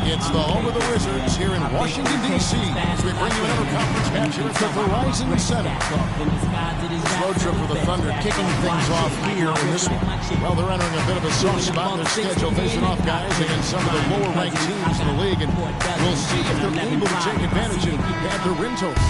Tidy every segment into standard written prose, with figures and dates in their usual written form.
It's the home of the Wizards here in Washington, D.C. as we bring you another conference match here at the Verizon Center. Road trip for the Thunder kicking things off here in this one. Well, they're entering a bit of a soft spot in their schedule, facing off guys against some of the lower-ranked teams in the league, and we'll see if they're able to take advantage and add their win total.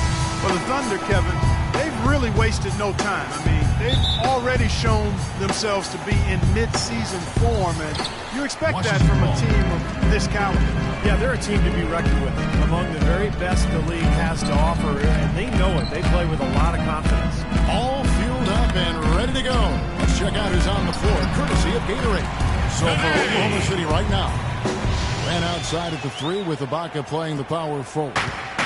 Well, the Thunder, Kevin, they've really wasted no time. I mean, they've already shown themselves to be in mid-season form, and you expect that from a team of this caliber. Yeah, they're a team to be reckoned with, among the very best the league has to offer, and they know it. They play with a lot of confidence. All fueled up and ready to go. Let's check out who's on the floor, courtesy of Gatorade. So for Oklahoma City right now, ran outside at the 3 with Ibaka playing the power forward.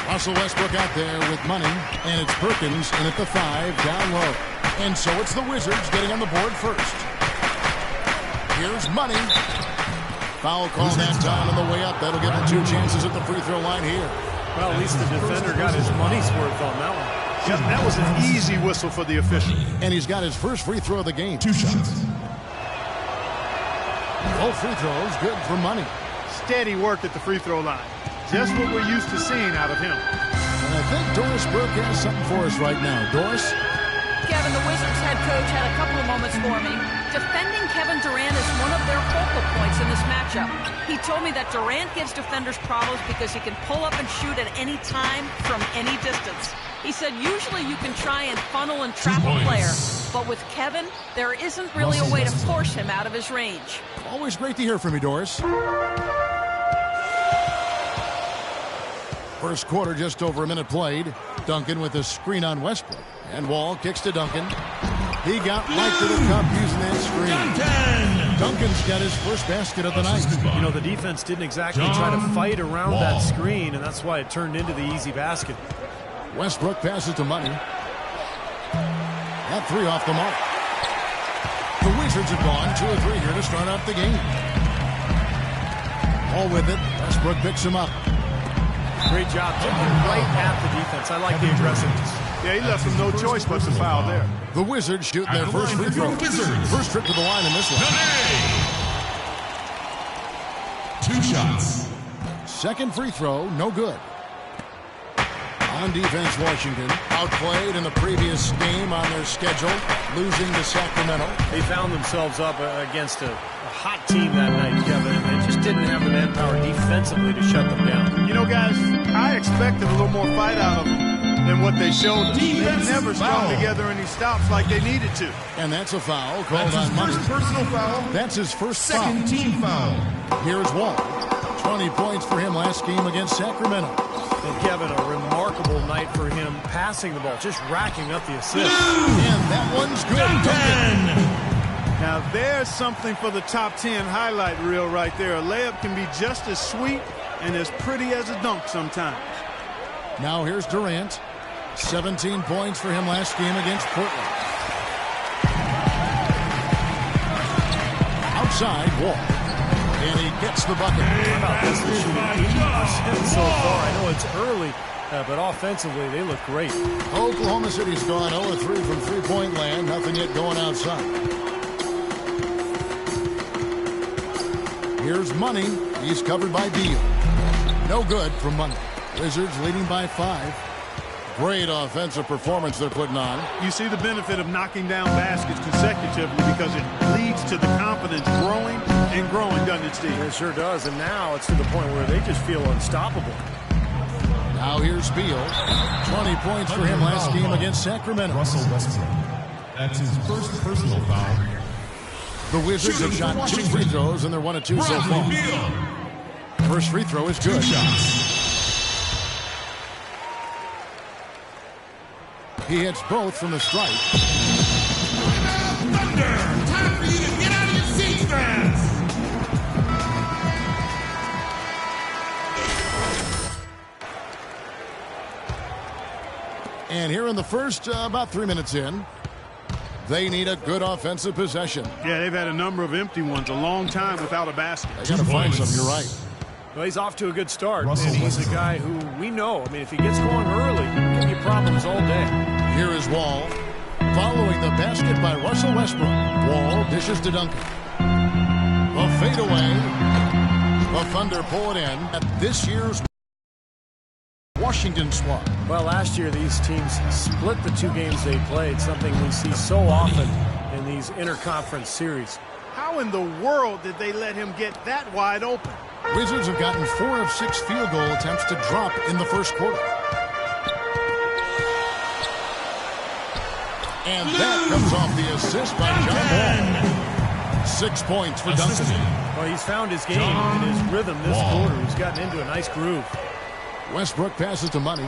Russell Westbrook out there with money, and it's Perkins in at the 5 down low. And so it's the Wizards getting on the board first. Here's money. Foul call that time on the way up. That'll give him 2 chances at the free throw line here. Well, at least the defender got his money's worth on that one. Yep, that was an easy whistle for the official. And he's got his first free throw of the game. 2 shots. Both free throws good for money. Steady work at the free throw line. Just what we're used to seeing out of him. And I think Doris Burke has something for us right now. Doris? Kevin, the Wizards head coach had a couple of moments for me. Defending Kevin Durant is one of their focal points in this matchup. He told me that Durant gives defenders problems because he can pull up and shoot at any time from any distance. He said usually you can try and funnel and trap a player, but with Kevin, there isn't really a way to force him out of his range. Always great to hear from you, Doris. First quarter, just over a minute played. Duncan with a screen on Westbrook. And Wall kicks to Duncan. He got right to the cup using that screen. Duncan's got his first basket of the night. You know, the defense didn't exactly try to fight around that screen, and that's why it turned into the easy basket. Westbrook passes to Money. That 3 off the mark. The Wizards have gone 2 or 3 here to start off the game. All with it. Westbrook picks him up. Great job taking right at the defense. I like the aggressiveness. Yeah, he left him no choice but to foul there. The Wizards shooting their first free throw. First trip to the line in this one. 2 shots. Second free throw, no good. On defense, Washington outplayed in the previous game on their schedule, losing to Sacramento. They found themselves up against a hot team that night, Kevin, and just didn't have the manpower defensively to shut them down. You know, guys, I expected a little more fight out of them than what they showed us. They never strung together any stops like they needed to. And that's a foul called on Money. Personal foul. That's his first Second foul. team foul. Here's Wall. 20 points for him last game against Sacramento. And Kevin, a remarkable night for him passing the ball, just racking up the assists. And that one's good. Duncan. Now, there's something for the top 10 highlight reel right there. A layup can be just as sweet and as pretty as a dunk sometimes. Now here's Durant. 17 points for him last game against Portland. Outside, Wall. And he gets the bucket. How about this? They're shooting 80% so far. I know it's early, but offensively, they look great. Oklahoma City's gone 0-3 from three-point land. Nothing yet going outside. Here's Money. He's covered by Beal. No good from Money. Wizards leading by 5. Great offensive performance they're putting on. You see the benefit of knocking down baskets consecutively because it leads to the confidence growing and growing, doesn't it, Steve? It sure does, and now it's to the point where they just feel unstoppable. Now here's Beal. 20 points for him last game against Sacramento. Russell Westbrook. That's his first personal foul. The Wizards have shot 2 free throws, and they're 1 of 2 so far. First free throw is good. 2 shots. He hits both from the stripe. Thunder! Time for you to get out of your seats, fans! And here in the first, about 3 minutes in, they need a good offensive possession. Yeah, they've had a number of empty ones, a long time without a basket. They got to find some, you're right. Well, he's off to a good start, Russell and he's a Westbrook. guy who we know. I mean, if he gets going early, he can give you problems all day. Here is Wall. Following the basket by Russell Westbrook. Wall dishes to Duncan. A fadeaway. The Thunder pull it in at this year's Washington squad. Well, last year these teams split the 2 games they played, something we see so often in these interconference series. How in the world did they let him get that wide open? Wizards have gotten 4 of 6 field goal attempts to drop in the first quarter. And that comes off the assist by John Wall. 6 points for Duncan. Well, he's found his game and his rhythm this quarter. He's gotten into a nice groove. Westbrook passes to Money.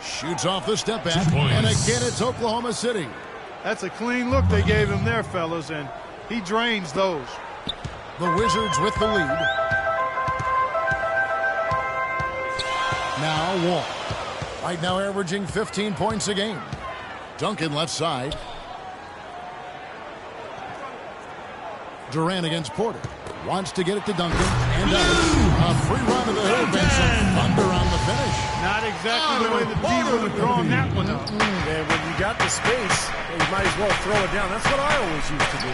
Shoots off the step back. And again, it's Oklahoma City. That's a clean look they gave him there, fellas, and he drains those. The Wizards with the lead. Now Wall. Right now averaging 15 points a game. Duncan left side. Durant against Porter. Wants to get it to Duncan. And a free run to the hoop and some thunder on the finish. Not exactly the way the D would have drawn that one up. And when you got the space, you might as well throw it down. That's what I always used to do.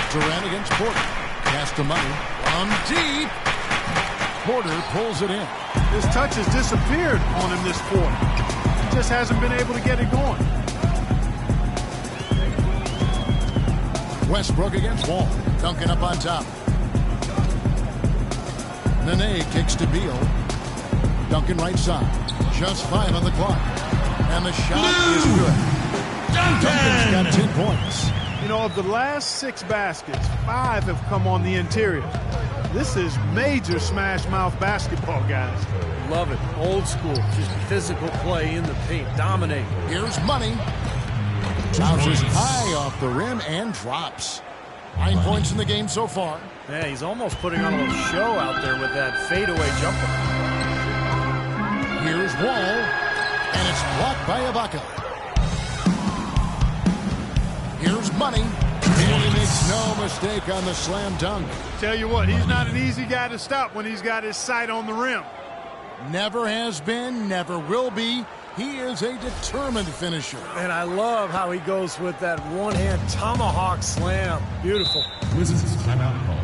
Durant against Porter. Pass to Money. From deep. Porter pulls it in. His touch has disappeared on him this quarter. He just hasn't been able to get it going. Westbrook against Wall. Duncan up on top. Nene kicks to Beal. Duncan right side. Just 5 on the clock. And the shot is good. Duncan's got 10 points. You know, of the last 6 baskets, 5 have come on the interior. This is major smash mouth basketball, guys. Love it. Old school. Just physical play in the paint. Dominate. Here's Money. Bounces high off the rim and drops. 9 points in the game so far. Yeah, he's almost putting on a little show out there with that fadeaway jumper. Here's Wall. And it's blocked by Ibaka. Here's Money. And he makes no mistake on the slam dunk. Tell you what, he's not an easy guy to stop when he's got his sight on the rim. Never has been, never will be. He is a determined finisher. And I love how he goes with that one-hand tomahawk slam. Beautiful. Wizards timeout call.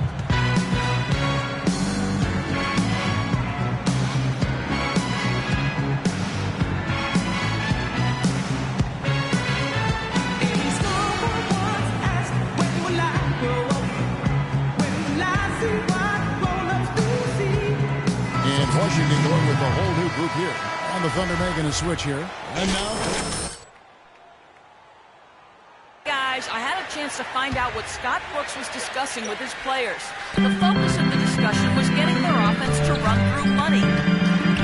Washington going with a whole new group here. And the Thunder making a switch here. And now... Guys, I had a chance to find out what Scott Brooks was discussing with his players. The focus of the discussion was getting their offense to run through Money.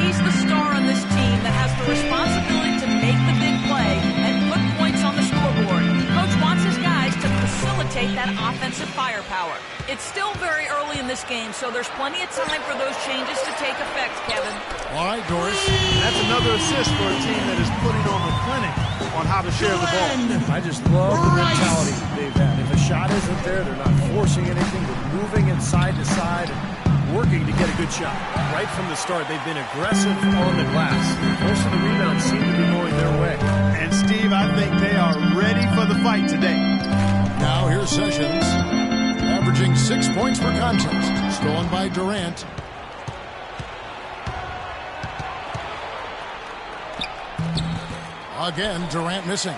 He's the star on this team that has the responsibility to make the big play and put points on the scoreboard. Coach wants his guys to facilitate that offensive firepower. It's still very early in this game, so there's plenty of time for those changes to take effect, Kevin. All right, Doris. That's another assist for a team that is putting on a clinic on how to share the ball. I just love the mentality they've had. If a shot isn't there, they're not forcing anything. They're moving it side to side and working to get a good shot. Right from the start, they've been aggressive on the glass. Most of the rebounds seem to be going their way. And, Steve, I think they are ready for the fight today. Now here's Sessions. Averaging 6 points per contest. Stolen by Durant. Again, Durant missing.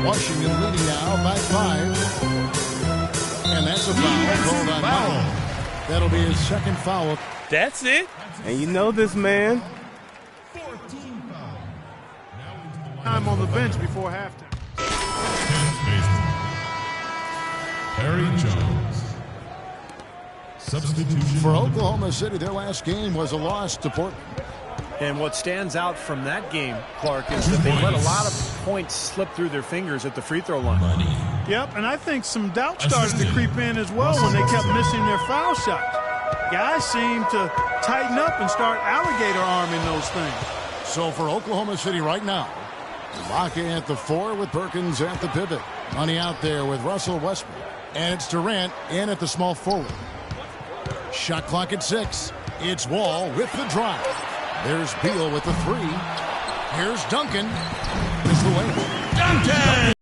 Washington leading now by 5. And that's a foul called on Money. That'll be his second foul. That's it. And you know this man. Time on the bench before halftime. Harry Jones. Substitution For Oklahoma City, their last game was a loss to Portland. And what stands out from that game, Clark, is that they let a lot of points slip through their fingers at the free throw line. Yep, and I think some doubt started to creep in as well when they kept missing their foul shots. Guys seem to tighten up and start alligator arming those things. So for Oklahoma City right now, Ibaka at the 4 with Perkins at the pivot. Money out there with Russell Westbrook. And it's Durant in at the small forward. Shot clock at 6. It's Wall with the drive. There's Beal with the 3. Here's Duncan. Missed the lane. Duncan!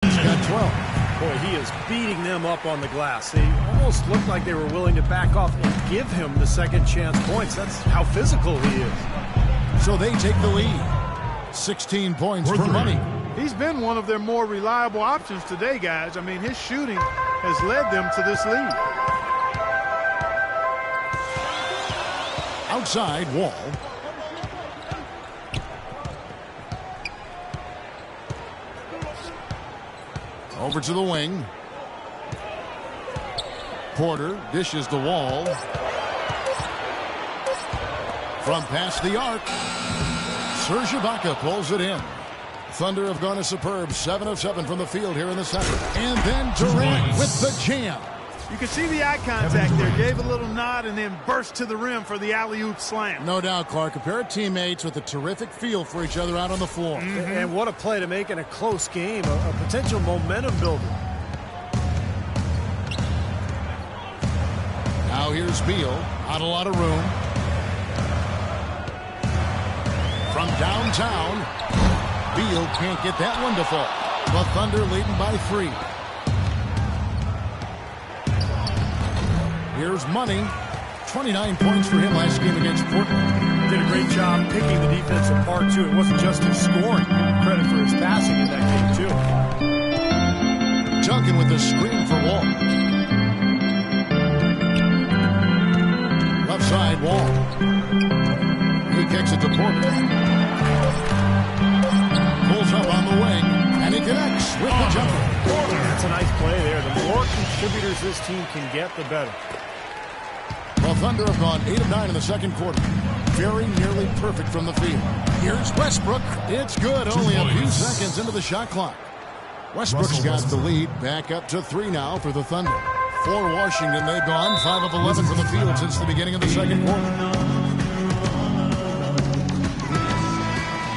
He's got 12. Boy, he is beating them up on the glass. They almost looked like they were willing to back off and give him the second chance points. That's how physical he is. So they take the lead. 16 points for Money. He's been one of their more reliable options today, guys. I mean, his shooting has led them to this lead. Outside, Wall. Over to the wing. Porter dishes the Wall. From past the arc. Serge Ibaka pulls it in. Thunder have gone a superb 7 of 7 from the field here in the second. And then Durant with the jam. You can see the eye contact there. Gave a little nod and then burst to the rim for the alley-oop slam. No doubt, Clark. A pair of teammates with a terrific feel for each other out on the floor. And what a play to make in a close game. A potential momentum builder. Now here's Beal. Not a lot of room. From downtown, Beal can't get that one to fall. The Thunder leading by 3. Here's Money. 29 points for him last game against Portland. Did a great job picking the defense apart, too. It wasn't just his scoring. Credit for his passing in that game, too. Duncan with the screen for Wall. Left side, Wall. He kicks it to Portland. Pulls up on the wing, and he connects with the jumper. That's a nice play there. The more contributors this team can get, the better. Well, Thunder have gone 8 of 9 in the second quarter. Very nearly perfect from the field. Here's Westbrook. It's good. Only a few seconds into the shot clock. Westbrook's got the lead. Back up to 3 now for the Thunder. For Washington, they've gone 5 of 11 from the field since the beginning of the second quarter.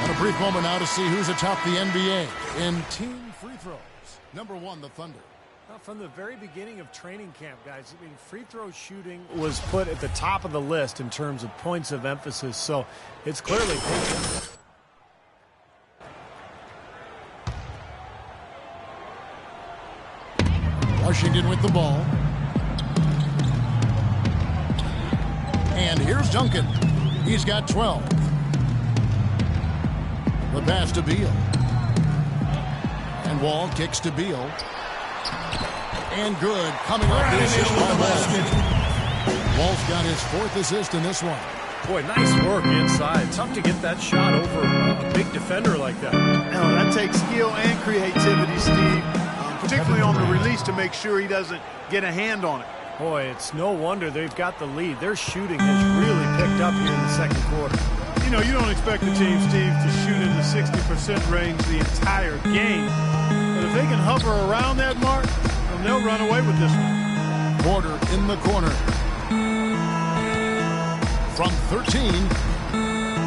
And a brief moment now to see who's atop the NBA in team free throws. Number 1, the Thunder. From the very beginning of training camp, guys, I mean, free throw shooting was put at the top of the list in terms of points of emphasis, so it's clearly patient. Washington with the ball. And here's Duncan. He's got 12. The pass to Beal. And Wall kicks to Beal. And good. Coming up the assist by Wall. Wall's got his 4th assist in this one. Boy, nice work inside. Tough to get that shot over a big defender like that. No, that takes skill and creativity, Steve, particularly on the release to make sure he doesn't get a hand on it. Boy, it's no wonder they've got the lead. Their shooting has really picked up here in the second quarter. You know, you don't expect the team, Steve, to shoot in the 60% range the entire game. But if they can hover around that mark, they'll run away with this one. Porter in the corner. From 13.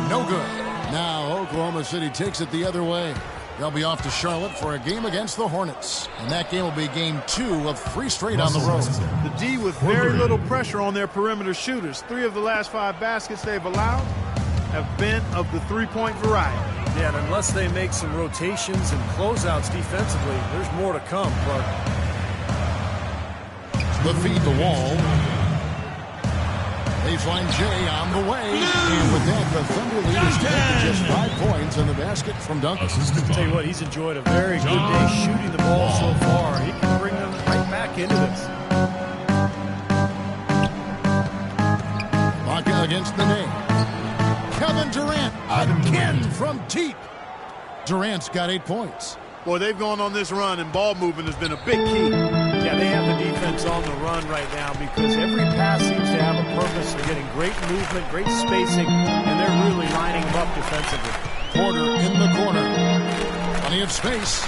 No good. Now Oklahoma City takes it the other way. They'll be off to Charlotte for a game against the Hornets. And that game will be game 2 of 3 straight on the road. The D with very little pressure on their perimeter shooters. 3 of the last 5 baskets they've allowed have been of the three-point variety. Yeah, and unless they make some rotations and closeouts defensively, there's more to come, Clark. The feed the Wall. Baseline J on the way. And with that, the Thunder lead is down to just 5 points in the basket from Duncan. I'll tell you what, he's enjoyed a very good day shooting the ball so far. He can bring them right back into this. Ibaka against the name. Kevin Durant again from deep. Durant's got 8 points. Boy, they've gone on this run, and ball movement has been a big key. Yeah, they have the defense on the run right now because every pass seems to have a purpose. They're getting great movement, great spacing, and they're really lining them up defensively. Porter in the corner. Plenty of space.